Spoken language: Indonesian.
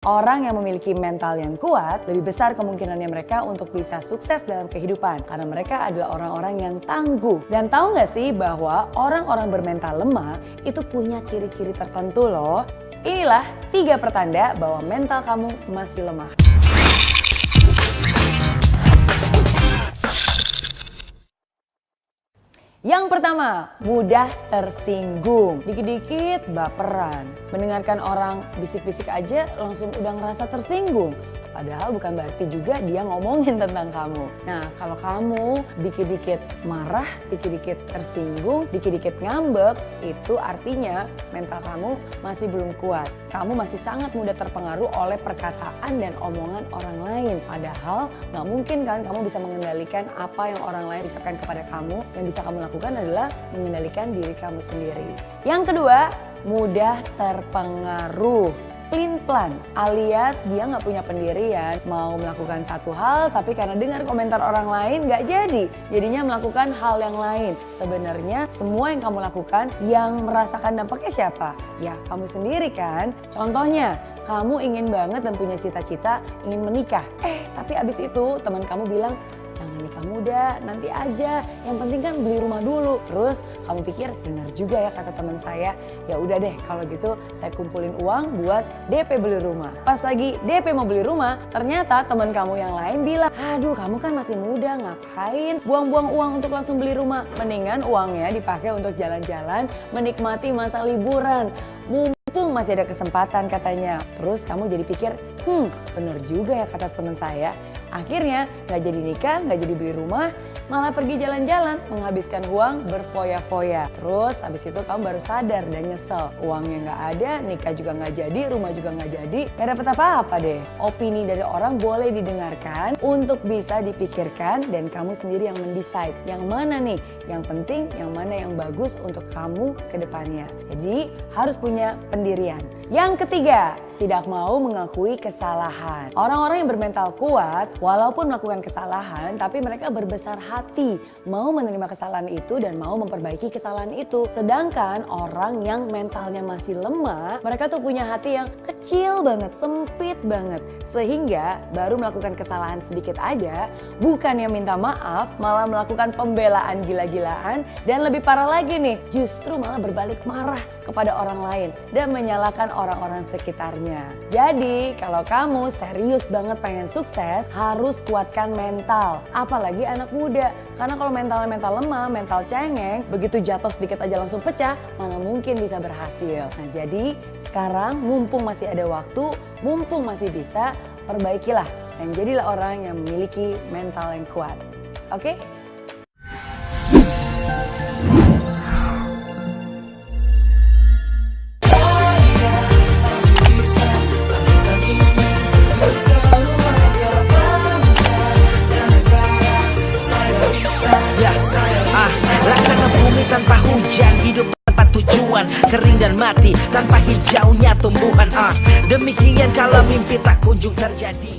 Orang yang memiliki mental yang kuat, lebih besar kemungkinannya mereka untuk bisa sukses dalam kehidupan. Karena mereka adalah orang-orang yang tangguh. Dan tahu gak sih bahwa orang-orang bermental lemah itu punya ciri-ciri tertentu loh. Inilah 3 pertanda bahwa mental kamu masih lemah. Yang pertama, mudah tersinggung. Dikit-dikit baperan. Mendengarkan orang bisik-bisik aja langsung udah ngerasa tersinggung. Padahal bukan berarti juga dia ngomongin tentang kamu. Nah, kalau kamu dikit-dikit marah, dikit-dikit tersinggung, dikit-dikit ngambek, itu artinya mental kamu masih belum kuat. Kamu masih sangat mudah terpengaruh oleh perkataan dan omongan orang lain. Padahal nggak mungkin kan kamu bisa mengendalikan apa yang orang lain ucapkan kepada kamu. Yang bisa kamu lakukan adalah mengendalikan diri kamu sendiri. Yang kedua, mudah terpengaruh. Pelin-pelan, alias dia nggak punya pendirian, mau melakukan satu hal tapi karena dengar komentar orang lain nggak jadi, jadinya melakukan hal yang lain. Sebenarnya semua yang kamu lakukan yang merasakan dampaknya siapa? Ya kamu sendiri kan. Contohnya, kamu ingin banget dan punya cita-cita ingin menikah, tapi abis itu teman kamu bilang, jangan nikah muda, nanti aja. Yang penting kan beli rumah dulu. Terus kamu pikir benar juga ya kata teman saya. Ya udah deh kalau gitu saya kumpulin uang buat DP beli rumah. Pas lagi DP mau beli rumah, ternyata teman kamu yang lain bilang, aduh kamu kan masih muda, ngapain buang-buang uang untuk langsung beli rumah. Mendingan uangnya dipakai untuk jalan-jalan, menikmati masa liburan. Mumpung masih ada kesempatan katanya. Terus kamu jadi pikir, bener juga ya kata teman saya. Akhirnya gak jadi nikah, gak jadi beli rumah, malah pergi jalan-jalan, menghabiskan uang berfoya-foya. Terus habis itu kamu baru sadar dan nyesel. Uangnya gak ada, nikah juga gak jadi, rumah juga gak jadi, gak dapet apa-apa deh. Opini dari orang boleh didengarkan untuk bisa dipikirkan dan kamu sendiri yang mendecide. Yang mana nih yang penting, yang mana yang bagus untuk kamu ke depannya. Jadi harus punya pendirian. Yang ketiga, tidak mau mengakui kesalahan. Orang-orang yang bermental kuat, walaupun melakukan kesalahan, tapi mereka berbesar hati, mau menerima kesalahan itu dan mau memperbaiki kesalahan itu. Sedangkan orang yang mentalnya masih lemah, mereka tuh punya hati yang kecil banget, sempit banget. Sehingga baru melakukan kesalahan sedikit aja, bukannya minta maaf, malah melakukan pembelaan gila-gilaan. Dan lebih parah lagi nih, justru malah berbalik marah kepada orang lain dan menyalahkan orang-orang sekitarnya. Jadi kalau kamu serius banget pengen sukses, harus kuatkan mental. Apalagi anak muda. Karena kalau mental lemah, mental cengeng, begitu jatuh sedikit aja langsung pecah, mana mungkin bisa berhasil. Nah jadi sekarang mumpung masih ada waktu, mumpung masih bisa, perbaikilah. Dan jadilah orang yang memiliki mental yang kuat. Oke? Tanpa hujan, hidup tanpa tujuan, kering dan mati tanpa hijaunya tumbuhan. Demikian kalau mimpi tak kunjung terjadi.